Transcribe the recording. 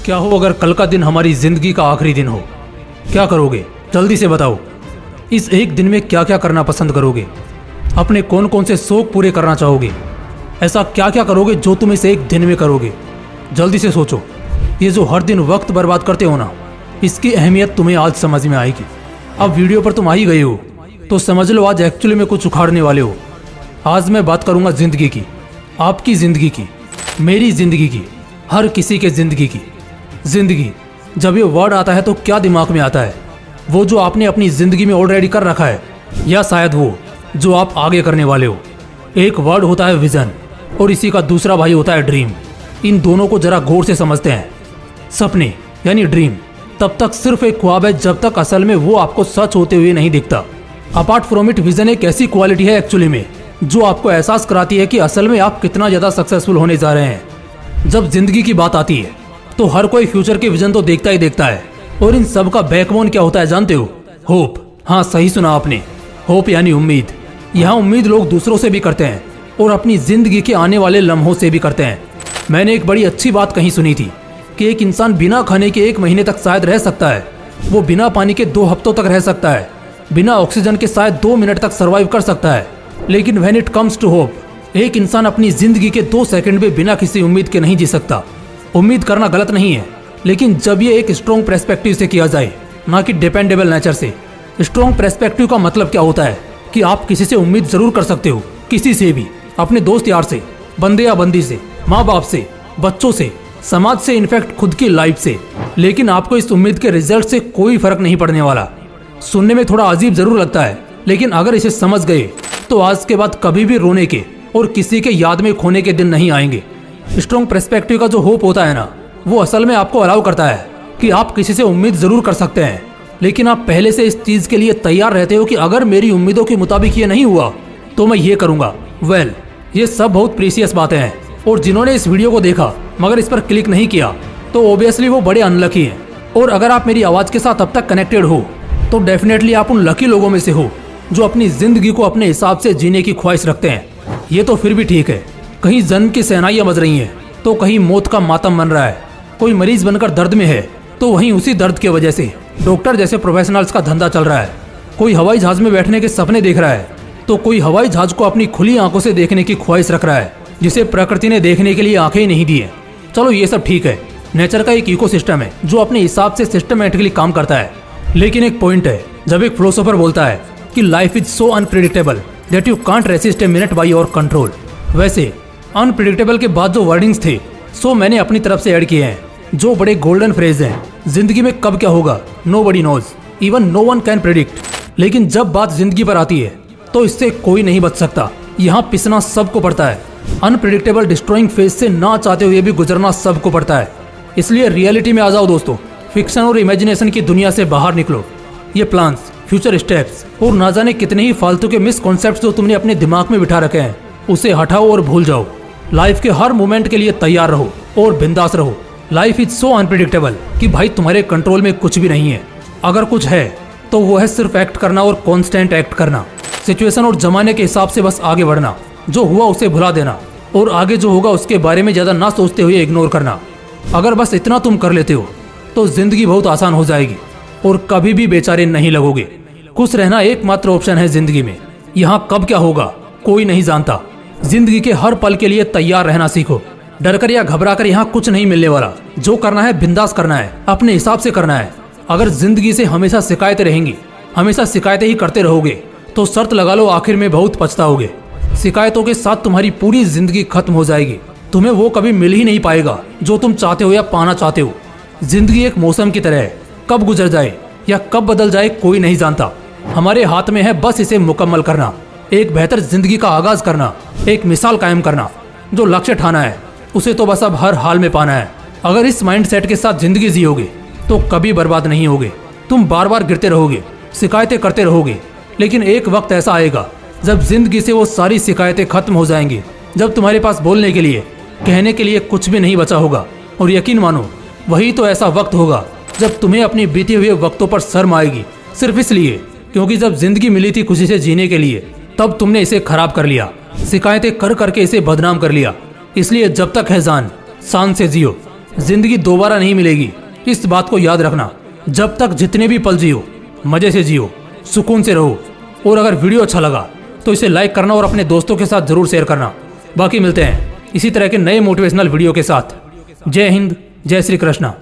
क्या हो अगर कल का दिन हमारी जिंदगी का आखिरी दिन हो? क्या करोगे? जल्दी से बताओ। इस एक दिन में क्या क्या करना पसंद करोगे? अपने कौन कौन से शौक पूरे करना चाहोगे? ऐसा क्या क्या करोगे जो तुम इस एक दिन में करोगे? जल्दी से सोचो। ये जो हर दिन वक्त बर्बाद करते हो ना, इसकी अहमियत तुम्हें आज समझ में आएगी। अब वीडियो पर तुम आ ही गए हो तो समझ लो आज एक्चुअली में कुछ उखाड़ने वाले हो। आज मैं बात करूंगा जिंदगी की, आपकी जिंदगी की, मेरी जिंदगी की, हर किसी के जिंदगी की। जिंदगी जब ये वर्ड आता है तो क्या दिमाग में आता है? वो जो आपने अपनी जिंदगी में ऑलरेडी कर रखा है, या शायद वो जो आप आगे करने वाले हो। एक वर्ड होता है विजन और इसी का दूसरा भाई होता है ड्रीम। इन दोनों को जरा गौर से समझते हैं। सपने यानी ड्रीम तब तक सिर्फ एक ख्वाब है जब तक असल में वो आपको सच होते हुए नहीं दिखता। अपार्ट फ्रॉम इट, विजन एक ऐसी क्वालिटी है एक्चुअली में जो आपको एहसास कराती है कि असल में आप कितना ज़्यादा सक्सेसफुल होने जा रहे हैं। जब जिंदगी की बात आती है तो हर कोई फ्यूचर के विजन तो देखता ही देखता है, और इन सब का बैकबोन क्या होता है जानते हो? होप। हाँ, सही सुना आपने। होप यानी उम्मीद। यहाँ उम्मीद लोग दूसरों से भी करते हैं और अपनी जिंदगी के आने वाले लम्हों से भी करते हैं। मैंने एक बड़ी अच्छी बात कहीं सुनी थी कि एक इंसान बिना खाने के 1 महीने तक शायद रह सकता है, वो बिना पानी के 2 हफ्तों तक रह सकता है, बिना ऑक्सीजन के शायद 2 मिनट तक सर्वाइव कर सकता है, लेकिन when it comes to hope, एक इंसान अपनी जिंदगी के 2 सेकंड भी बिना किसी उम्मीद के नहीं जी सकता। उम्मीद करना गलत नहीं है, लेकिन जब ये एक स्ट्रॉन्ग पर्सपेक्टिव से किया जाए, ना कि डिपेंडेबल नेचर से। स्ट्रॉन्ग पर्सपेक्टिव का मतलब क्या होता है कि आप किसी से उम्मीद जरूर कर सकते हो, किसी से भी, अपने दोस्त यार से, बंदे या बंदी से, माँ बाप से, बच्चों से, समाज से, इनफैक्ट खुद की लाइफ से, लेकिन आपको इस उम्मीद के रिजल्ट से कोई फर्क नहीं पड़ने वाला। सुनने में थोड़ा अजीब जरूर लगता है, लेकिन अगर इसे समझ गए तो आज के बाद कभी भी रोने के और किसी के याद में खोने के दिन नहीं आएंगे। स्ट्रॉन्ग पर्सपेक्टिव का जो होप होता है ना, वो असल में आपको अलाउ करता है कि आप किसी से उम्मीद जरूर कर सकते हैं, लेकिन आप पहले से इस चीज के लिए तैयार रहते हो कि अगर मेरी उम्मीदों के मुताबिक ये नहीं हुआ तो मैं ये करूंगा। वेल, ये सब बहुत प्रीसियस बातें हैं, और जिन्होंने इस वीडियो को देखा मगर इस पर क्लिक नहीं किया तो ओबियसली वो बड़े अनलकी हैं। और अगर आप मेरी आवाज के साथ अब तक कनेक्टेड हो तो डेफिनेटली आप उन लकी लोगों में से हो जो अपनी जिंदगी को अपने हिसाब से जीने की ख्वाहिश रखते हैं। ये तो फिर भी ठीक है, कहीं जन्म की सहनाइयां बज रही हैं तो कहीं मौत का मातम बन रहा है। कोई मरीज बनकर दर्द में है तो वहीं उसी दर्द की वजह से डॉक्टर जैसे प्रोफेशनल्स का धंधा चल रहा है। कोई हवाई जहाज में बैठने के सपने देख रहा है तो कोई हवाई जहाज को अपनी खुली आंखों से देखने की ख्वाहिश रख रहा है, जिसे प्रकृति ने देखने के लिए आंखें ही नहीं दी है। चलो ये सब ठीक है, नेचर का एक इकोसिस्टम है जो अपने हिसाब से सिस्टमेटिकली काम करता है। लेकिन एक पॉइंट है, जब एक फिलोसोफर बोलता है कि life is so unpredictable that you can't resist a minute by your control. वैसे अनप्रेडिक्टेबल के बाद जो वर्डिंग्स थे सो मैंने अपनी तरफ से ऐड किए हैं, जो बड़े गोल्डन फ्रेज हैं। जिंदगी में कब क्या होगा nobody knows, even no one can predict. लेकिन जब बात जिंदगी पर आती है तो इससे कोई नहीं बच सकता। यहाँ पिसना सबको पड़ता है। अनप्रेडिक्टेबल डिस्ट्रॉइंग फेज से ना चाहते हुए भी गुजरना सबको पड़ता है। इसलिए रियलिटी में आ जाओ दोस्तों, फिक्शन और इमेजिनेशन की दुनिया से बाहर निकलो। ये प्लान्स, फ्यूचर स्टेप्स और ना जाने कितने ही फालतू के मिसकॉन्सेप्ट्स जो तुमने अपने दिमाग में बिठा रखे हैं, उसे हटाओ और भूल जाओ। लाइफ के हर मोमेंट के लिए तैयार रहो और बिंदास रहो। लाइफ इज सो अनप्रेडिक्टेबल कि भाई तुम्हारे कंट्रोल में कुछ भी नहीं है। अगर कुछ है तो वो है सिर्फ एक्ट करना और कॉन्स्टेंट एक्ट करना। सिचुएशन और जमाने के हिसाब से बस आगे बढ़ना, जो हुआ उसे भुला देना और आगे जो होगा उसके बारे में ज्यादा ना सोचते हुए इग्नोर करना। अगर बस इतना तुम कर लेते हो तो जिंदगी बहुत आसान हो जाएगी और कभी भी बेचारे नहीं लगोगे। खुश रहना एकमात्र ऑप्शन है जिंदगी में। यहाँ कब क्या होगा कोई नहीं जानता। जिंदगी के हर पल के लिए तैयार रहना सीखो। डरकर या घबराकर यहाँ कुछ नहीं मिलने वाला। जो करना है बिंदास करना है, अपने हिसाब से करना है। अगर जिंदगी से हमेशा शिकायतें रहेंगी, हमेशा शिकायतें ही करते रहोगे तो शर्त लगा लो आखिर में बहुत पछताओगे। शिकायतों के साथ तुम्हारी पूरी जिंदगी खत्म हो जाएगी। तुम्हें वो कभी मिल ही नहीं पाएगा जो तुम चाहते हो या पाना चाहते हो। जिंदगी एक मौसम की तरह है, कब गुजर जाए या कब बदल जाए कोई नहीं जानता। हमारे हाथ में है बस इसे मुकम्मल करना, एक बेहतर जिंदगी का आगाज करना, एक मिसाल कायम करना। जो लक्ष्य ठाना है उसे तो बस अब हर हाल में पाना है। अगर इस माइंडसेट के साथ जिंदगी जियोगे तो कभी बर्बाद नहीं होगे। तुम बार बार गिरते रहोगे, शिकायतें करते रहोगे, लेकिन एक वक्त ऐसा आएगा जब जिंदगी से वो सारी शिकायतें खत्म हो जाएंगी, जब तुम्हारे पास बोलने के लिए, कहने के लिए कुछ भी नहीं बचा होगा। और यकीन मानो वही तो ऐसा वक्त होगा जब तुम्हें अपनी बीते हुए वक्तों पर शर्म आएगी, सिर्फ इसलिए क्योंकि जब जिंदगी मिली थी खुशी से जीने के लिए तब तुमने इसे खराब कर लिया, शिकायतें कर करके इसे बदनाम कर लिया। इसलिए जब तक है जान शान से जियो, जिंदगी दोबारा नहीं मिलेगी, इस बात को याद रखना। जब तक जितने भी पल जियो, मजे से जियो, सुकून से रहो। और अगर वीडियो अच्छा लगा तो इसे लाइक करना और अपने दोस्तों के साथ जरूर शेयर करना। बाकी मिलते हैं इसी तरह के नए मोटिवेशनल वीडियो के साथ। जय हिंद, जय श्री कृष्णा।